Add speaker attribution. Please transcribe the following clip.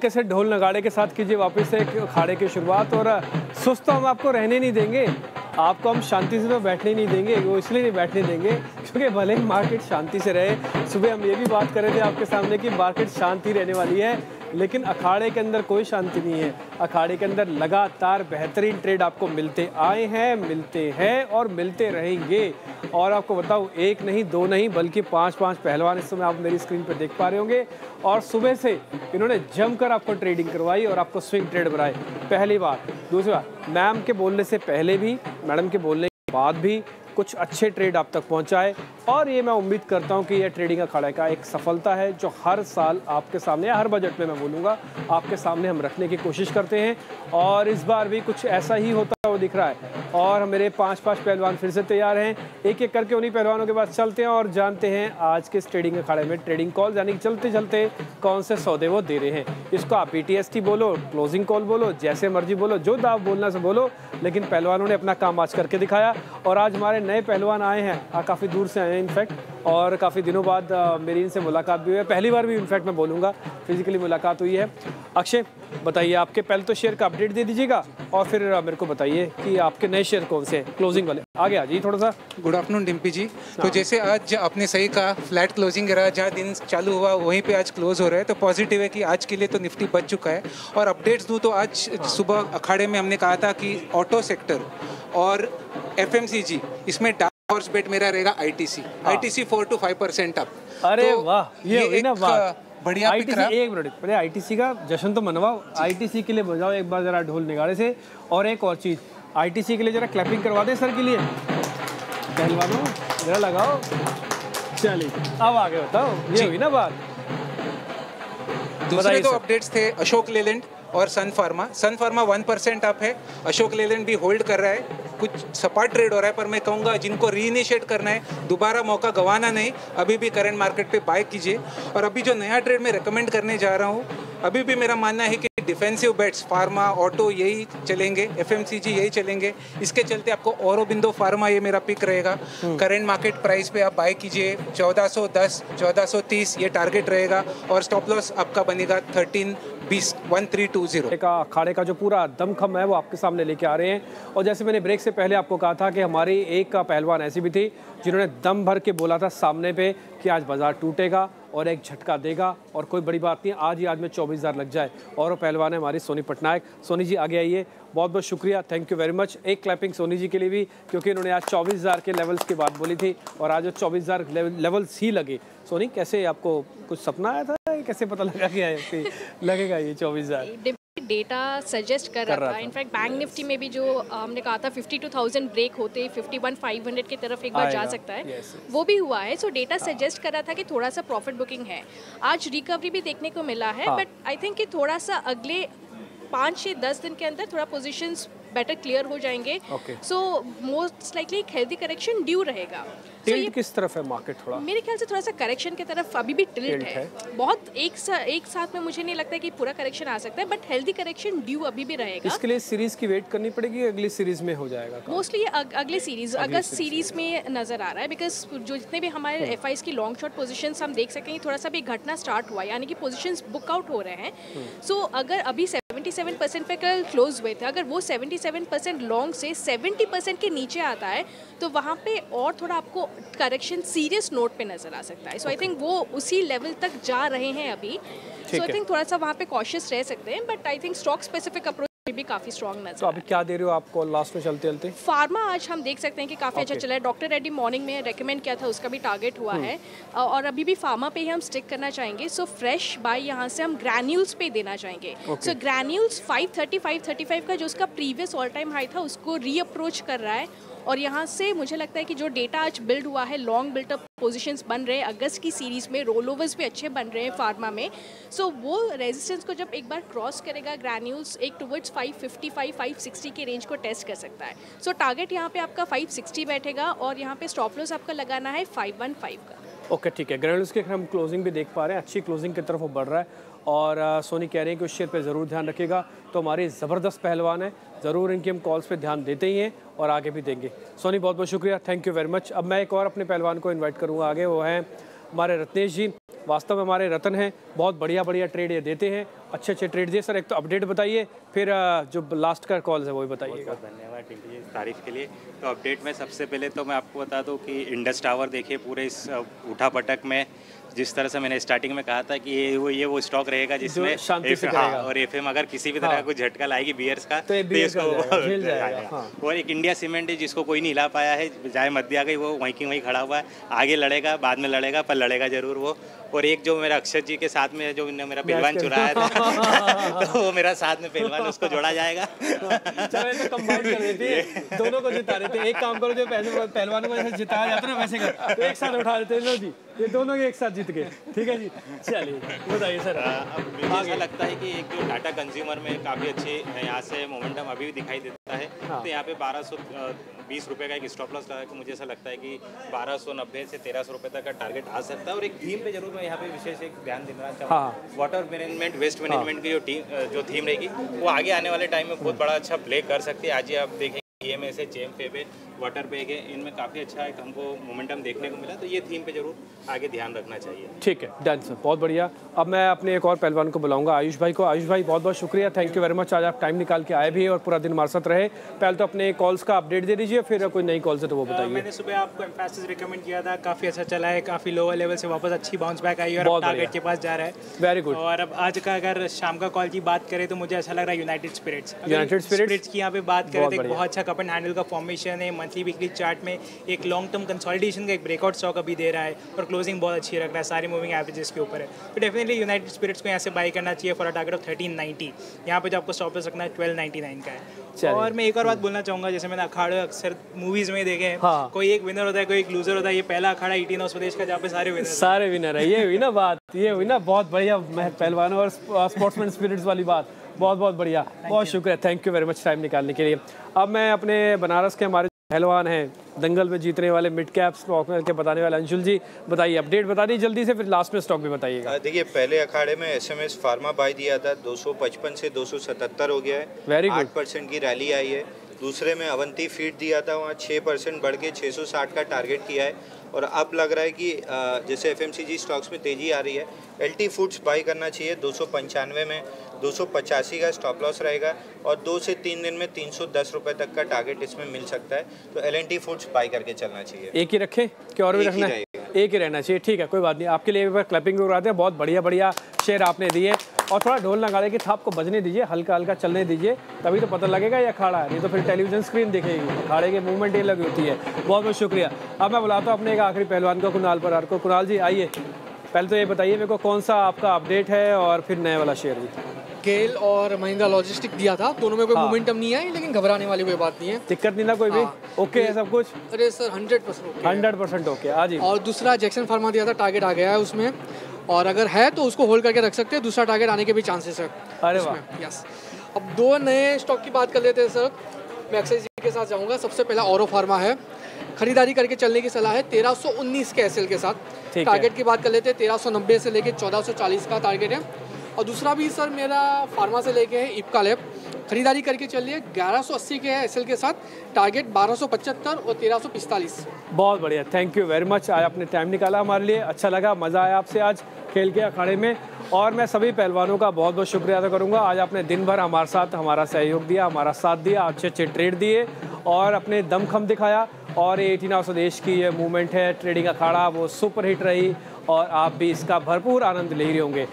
Speaker 1: कैसे ढोल नगाड़े के साथ कीजिए वापस से अखाड़े की शुरुआत। और सुस्त तो हम आपको रहने नहीं देंगे, आपको हम शांति से तो बैठने नहीं देंगे। वो इसलिए नहीं बैठने देंगे क्योंकि भले ही मार्केट शांति से रहे। सुबह हम ये भी बात कर रहे थे आपके सामने कि मार्केट शांति रहने वाली है, लेकिन अखाड़े के अंदर कोई शांति नहीं है। अखाड़े के अंदर लगातार बेहतरीन ट्रेड आपको मिलते आए हैं, मिलते हैं और मिलते रहेंगे। और आपको बताऊं, एक नहीं दो नहीं बल्कि पांच पहलवान इस समय आप मेरी स्क्रीन पर देख पा रहे होंगे। और सुबह से इन्होंने जमकर आपको ट्रेडिंग करवाई और आपको स्विंग ट्रेड बनाए। पहली बात। दूसरी बात, मैम के बोलने से पहले भी, मैडम के बोलने के बाद भी कुछ अच्छे ट्रेड आप तक पहुंचाए। और ये मैं उम्मीद करता हूं कि यह ट्रेडिंग अखाड़े का एक सफलता है जो हर साल आपके सामने, या हर बजट में मैं बोलूँगा, आपके सामने हम रखने की कोशिश करते हैं। और इस बार भी कुछ ऐसा ही होता वो दिख रहा है। और मेरे पांच पहलवान फिर से तैयार हैं। एक एक करके उन्हीं पहलवानों के पास चलते हैं और जानते हैं आज के इस ट्रेडिंग अखाड़े में ट्रेडिंग कॉल, यानी चलते चलते कौन से सौदे वो दे रहे हैं। इसको आप BTST बोलो, क्लोजिंग कॉल बोलो, जैसे मर्जी बोलो, जो दाव बोलना से बोलो, लेकिन पहलवानों ने अपना काम आज करके दिखाया। और आज हमारे नए पहलवान आए हैं, काफ़ी दूर से आए हैं इनफैक्ट, और काफ़ी दिनों बाद मेरी इनसे मुलाकात भी हुई है। पहली बार भी इनफैक्ट मैं बोलूँगा फिजिकली मुलाकात हुई है। अक्षय, बताइए, आपके पहले तो शेयर का अपडेट दे दीजिएगा और फिर मेरे को बताइए कि आपके नए शेयर कौन से हैं, क्लोजिंग वाले। आगे आ जाइए थोड़ा सा।
Speaker 2: गुड आफ्टरनून डिम्पी जी। तो जैसे आज आपने सही कहा, फ्लैट क्लोजिंग रहा, जहाँ दिन चालू हुआ वहीं पे आज क्लोज हो रहा है। तो पॉजिटिव है कि आज के लिए तो निफ्टी बच चुका है। और अपडेट्स दूँ तो आज सुबह अखाड़े में हमने कहा था कि ऑटो सेक्टर और FMCG, इसमें डार्क हॉर्स बेट मेरा रहेगा ITC 4 to 5% अप।
Speaker 1: अरे वाह, ये हुई ना बात,
Speaker 2: बढ़िया।
Speaker 1: ITC, एक मिनट पहले ITC का जश्न तो मनवाओ, ITC के लिए बजाओ एक बार जरा ढोल निगाड़े से। और एक और चीज़, ITC के लिए जरा क्लैपिंग करवा दें सर के लिए, पहलवानों जरा लगाओ। चलिए अब आगे बताओ, ये हुई ना बात।
Speaker 2: दूसरे दो अपडेट्स थे अशोक लेलैंड और सन फार्मा। सन फार्मा 1% अप है, अशोक लेलैंड भी होल्ड कर रहा है। कुछ सपाट ट्रेड हो रहा है, पर मैं कहूँगा जिनको रीइनिशिएट करना है, दोबारा मौका गंवाना नहीं, अभी भी करंट मार्केट पे बाय कीजिए। और अभी जो नया ट्रेड मैं रेकमेंड करने जा रहा हूँ, अभी भी मेरा मानना है कि डिफेंसिव बेट्स फार्मा, ऑटो यही चलेंगे, FMCG यही चलेंगे। इसके चलते आपको औरोबिंदो फार्मा ये मेरा पिक रहेगा। करंट मार्केट प्राइस पे आप बाय कीजिए, 1410, 1430 ये टारगेट रहेगा। और स्टॉप लॉस आपका बनेगा 1320।
Speaker 1: का अखाड़े का जो पूरा दमखम है वो आपके सामने लेके आ रहे हैं। और जैसे मैंने ब्रेक से पहले आपको कहा था कि हमारी एक का पहलवान ऐसी भी थी जिन्होंने दम भर के बोला था सामने पे कि आज बाजार टूटेगा और एक झटका देगा और कोई बड़ी बात नहीं, आज में 24,000 लग जाए। और वो पहलवान है हमारी सोनी पटनायक। सोनी जी आगे आइए, बहुत बहुत शुक्रिया, थैंक यू वेरी मच। एक क्लैपिंग सोनी जी के लिए भी, क्योंकि इन्होंने आज 24,000 के लेवल्स की बात बोली थी और आज वो 24,000 लेवल्स ही लगे। सोनी, कैसे आपको कुछ सपना आया था, कैसे पता लगा कि लगेगा ये 24,000?
Speaker 3: डेटा सजेस्ट कर रहा था। इनफैक्ट बैंक निफ्टी में भी जो हमने कहा था 52,000 ब्रेक होते 51,500 की तरफ एक बार जा सकता है, वो भी हुआ है। सो डेटा सजेस्ट कर रहा था कि थोड़ा सा प्रॉफिट बुकिंग है। आज रिकवरी भी देखने को मिला है, बट आई थिंक कि थोड़ा सा अगले 5 से 10 दिन के अंदर थोड़ा पोजीशंस बेटर क्लियर हो जाएंगे। सो मोस्ट लाइकली एक हेल्दी करेक्शन ड्यू रहेगा।
Speaker 1: टिल्ट किस तरफ है मार्केट? थोड़ा
Speaker 3: मेरे ख्याल से थोड़ा सा करेक्शन की तरफ अभी भी टिल्ट है। बहुत एक साथ में मुझे नहीं लगता कि पूरा करेक्शन आ सकता है, बट हेल्दी करेक्शन ड्यू अभी भी रहेगा।
Speaker 1: इसके लिए सीरीज की वेट करनी पड़ेगी, अगली सीरीज में हो जाएगा?
Speaker 3: मोस्टली अगले सीरीज अगस्त सीरीज में नजर आ रहा है, बिकॉज जो जितने भी हमारे FIs की लॉन्ग शॉट पोजीशंस हम देख सकेंगे, थोड़ा सा भी घटना स्टार्ट हुआ, यानी कि पोजीशंस बुक आउट हो रहे हैं। सो अगर अभी 77% पे कल क्लोज हुए थे, अगर वो 77% लॉन्ग से 70% के नीचे आता है तो वहाँ पे और थोड़ा आपको करेक्शन सीरियस नोट पे नजर आ सकता है। सो आई थिंक वो उसी लेवल तक जा रहे हैं अभी। सो आई थिंक थोड़ा सा वहाँ पे कॉशियस रह सकते हैं, but I think stock specific approach भी काफी स्ट्रॉन्ग नजर।
Speaker 1: तो अभी क्या दे रहे हो आपको लास्ट में चलते चलते?
Speaker 3: फार्मा आज हम देख सकते हैं कि काफी अच्छा चला है। डॉक्टर रेड्डी मॉर्निंग में रेकमेंड किया था, उसका भी टारगेट हुआ है और अभी भी फार्मा पे ही हम स्टिक करना चाहेंगे। सो फ्रेश बाय यहाँ से हम ग्रैन्यूल्स पे देना चाहेंगे। सो ग्रैन्यूल्स 535 का जो उसका प्रीवियस ऑल टाइम हाई था उसको रीअप्रोच कर रहा है। और यहाँ से मुझे लगता है कि जो डेटा आज बिल्ड हुआ है, लॉन्ग बिल्टअप पोजीशंस बन रहे हैं अगस्त की सीरीज में, रोल ओवर्स भी अच्छे बन रहे हैं फार्मा में। सो वो रेजिस्टेंस को जब एक बार क्रॉस करेगा ग्रैन्यूल्स, एक टुवर्ड्स 555-560 के रेंज को टेस्ट कर सकता है। सो टारगेट यहाँ पे आपका 560 बैठेगा और यहाँ पे स्टॉप लॉस आपका लगाना है 515 का।
Speaker 1: ओके, ठीक है। ग्रैन्यूल्स की हम क्लोजिंग भी देख पा रहे हैं, अच्छी क्लोजिंग की तरफ वो बढ़ रहा है। और सोनी कह रहे हैं कि उस शेयर पे ज़रूर ध्यान रखिएगा। तो हमारे ज़बरदस्त पहलवान हैं, ज़रूर इनकी हम कॉल्स पे ध्यान देते ही हैं और आगे भी देंगे। सोनी, बहुत बहुत शुक्रिया, थैंक यू वेरी मच। अब मैं एक और अपने पहलवान को इन्वाइट करूँगा आगे, वो हैं हमारे रत्नेश जी, वास्तव में हमारे रतन हैं, बहुत बढ़िया बढ़िया ट्रेड ये देते हैं, अच्छे अच्छे ट्रेड दिए। सर एक तो अपडेट बताइए, फिर जो लास्ट का कॉल है वो भी बताइएगा।
Speaker 4: बहुत धन्यवाद टिंकू जी तारीफ के लिए। तो अपडेट में सबसे पहले तो मैं आपको बता दूं कि इंडस टावर देखिए पूरे इस उठा पटक में जिस तरह से मैंने स्टार्टिंग में कहा था कि ये वो स्टॉक रहेगा जिसमें
Speaker 1: शांति से करेगा।
Speaker 4: और एफएम अगर किसी भी तरह का कुछ झटका लाएगी बियर्स का
Speaker 1: तो इसको झेल जाएगा। हाँ।
Speaker 4: और एक इंडिया सीमेंट है जिसको कोई नहीं हिला पाया है, चाहे मध्य आ गई वो वहीं की वहीं खड़ा हुआ है, आगे लड़ेगा बाद में लड़ेगा पर लड़ेगा जरूर वो। और एक जो मेरा अक्षर जी के साथ में जो मेरा पहलवान चुराया था तो वो मेरा साथ में पहलवान उसको जोड़ा जाएगा।
Speaker 1: चलो तो कंबाइन कर देते हैं, दोनों को जिता देते हैं। एक काम करो, जो पहलवानों को जैसे जिताया जाता है ना वैसे कर, तो एक साथ उठा देते हैं। लो जी, ये दोनों एक साथ जीत गए। ठीक है जी, चलिए बताइए सर।
Speaker 4: अब मुझे ऐसा लगता है कि एक जो टाटा कंज्यूमर में काफ़ी अच्छे यहाँ से मोमेंटम अभी भी दिखाई देता है। तो यहाँ पे 1220 रुपये का एक स्टॉप लॉस लगा के मुझे ऐसा लगता है कि 1290 से 1300 रुपये तक का टारगेट आ सकता है। और एक थीम पे जरूर मैं यहाँ पे विशेष एक ध्यान देना चाहूँगा। वाटर मैनेजमेंट, वेस्ट मैनेजमेंट की जो थीम रहेगी वो आगे आने वाले टाइम में बहुत बड़ा अच्छा प्ले कर सकती है। आज ही आप देखें EMA से जेम पे वाटर बैग है, इनमें काफ़ी अच्छा एक हमको मोमेंटम देखने को मिला। तो ये थीम पे जरूर आगे ध्यान रखना चाहिए।
Speaker 1: ठीक है, डन सर, बहुत बढ़िया। अब मैं अपने एक और पहलवान को बुलाऊंगा, आयुष भाई को। आयुष भाई बहुत बहुत शुक्रिया, थैंक यू वेरी मच। आज आप टाइम निकाल के आए भी और पूरा दिन हमारे साथ रहे। पहले तो अपने कॉल्स का अपडेट दे दीजिए, फिर कोई नई कॉल्स है तो वो बताइए।
Speaker 5: मैंने सुबह आपको एम्फेसिस रिकमेंड किया था, काफ़ी अच्छा चला है, काफ़ी लोअर लेवल से वापस अच्छी बाउंस बैक आई और टारगेट के पास जा रहा है।
Speaker 1: Very good.
Speaker 5: और अब आज का अगर शाम का कॉल की बात करें तो मुझे ऐसा लग रहा है यूनाइटेड स्पिरिट्स की यहाँ पे बात करें तो बहुत अच्छा कप एंड हैंडल का फॉर्मेशन है। मंथली वीकली चार्ट में एक लॉन्ग टर्म कंसोलिडेशन का एक ब्रेकआउट स्टॉक अभी दे रहा है और क्लोजिंग बहुत अच्छी रख रहा है, सारी मूविंग एवरेजेस के ऊपर है। तो डेफिनेटली यूनाइटेड स्पिरिट्स को यहाँ से बाई करना चाहिए फॉर अ टारगेट ऑफ 1390। यहाँ पे जो आपको स्टॉप लॉस रखना है 1299 का है। और मैं एक और बात बोलना चाहूँगा, जैसे मैंने अखाड़े अक्सर मूवीज में देखे हैं, कोई एक विनर होता है कोई एक लूजर होता है। ये पहला अखाड़ा 18 नौ स्वदेश का जहाँ पे सारे विनर
Speaker 1: है। ये हुई ना बात, ये हुई ना बहुत बढ़िया पहलवानों और स्पोर्ट्समैन स्पिरिट्स वाली बात। बहुत बहुत बढ़िया, बहुत शुक्रिया, thank you very much time निकालने के लिए। अब मैं अपने बनारस के हमारे पहलवान हैं, दंगल में जीतने वाले, मिड कैप स्टॉक के बताने वाले अंशुल जी, बताइए अपडेट बता दी जल्दी से, फिर लास्ट में स्टॉक भी बताइएगा।
Speaker 6: देखिए पहले अखाड़े में SMS फार्मा बाय दिया था, 255 से 277 हो गया है,
Speaker 1: वेरी गुड,
Speaker 6: 8% की रैली आई है। दूसरे में अवंती फीड दिया था, वहाँ 6% बढ़ के 660 का टारगेट किया है। और अब लग रहा है कि जैसे FMCG स्टॉक्स में तेज़ी आ रही है, LT फूड्स बाई करना चाहिए 295 में, 285 का स्टॉप लॉस रहेगा और 2 से 3 दिन में 310 रुपये तक का टारगेट इसमें मिल सकता है। तो L&T फूड्स बाई करके चलना चाहिए।
Speaker 1: एक ही रखें कि और भी रखना है? एक ही रहना चाहिए, ठीक है, कोई बात नहीं। आपके लिए एक बार क्लैपिंग भी कराते हैं, बहुत बढ़िया बढ़िया शेयर आपने दिए। और थोड़ा ढोल नगाड़े की थाप को बजने दीजिए, हल्का हल्का चलने दीजिए, तभी तो पता लगेगा ये अखाड़ा है, नहीं तो फिर टेलीविजन स्क्रीन दिखेगी, अखाड़े की मूवमेंट ये लगी होती है। बहुत बहुत शुक्रिया। अब मैं बुलाता हूँ अपने एक आखिरी पहलवान को, कुणाल परार को। कुणाल जी आइए, पहले तो ये बताइए मेरे को कौन सा आपका अपडेट है और फिर नए वाला शेयर जी।
Speaker 7: गेल और महिंद्रा लॉजिस्टिक दिया था, दोनों में कोई मोमेंटम नहीं है, लेकिन घबराने वाली कोई बात नहीं है,
Speaker 1: दिक्कत नहीं ना कोई भी? ओके है सब कुछ?
Speaker 7: अरे सर 100%
Speaker 1: 100% ओके। आज ही
Speaker 7: और दूसरा जैक्सन फार्मा दिया था, टारगेट आ गया है उसमें, और अगर है तो उसको होल्ड करके रख सकते हैं, दूसरा टारगेट आने के भी चांसेस है।
Speaker 1: अरे वाह,
Speaker 7: यस। अब दो नए स्टॉक की बात कर लेते हैं सर, मैं अक्षय जी के साथ जाऊँगा। सबसे पहला औरो फार्मा है, खरीदारी करके चलने की सलाह है 1319 के SL के साथ। टारगेट की बात कर लेते हैं 1390 से लेके 1440 का टारगेट है। और दूसरा भी सर मेरा फार्मा से लेके है इप्का लैब, खरीदारी करके चलिए 1180 के SL के साथ, टारगेट 1275 और 1345।
Speaker 1: बहुत बढ़िया, थैंक यू वेरी मच। आज आपने टाइम निकाला हमारे लिए, अच्छा लगा, मज़ा आया आपसे आज खेल के अखाड़े में। और मैं सभी पहलवानों का बहुत बहुत शुक्रिया अदा करूंगा, आज आपने दिन भर हमारे साथ हमारा सहयोग दिया, हमारा साथ दिया, अच्छे अच्छे ट्रेड दिए और अपने दमखम दिखाया। और ये 18 स्वदेश की ये मूवमेंट है, ट्रेडिंग अखाड़ा, वो सुपर हिट रही और आप भी इसका भरपूर आनंद ले रहे होंगे।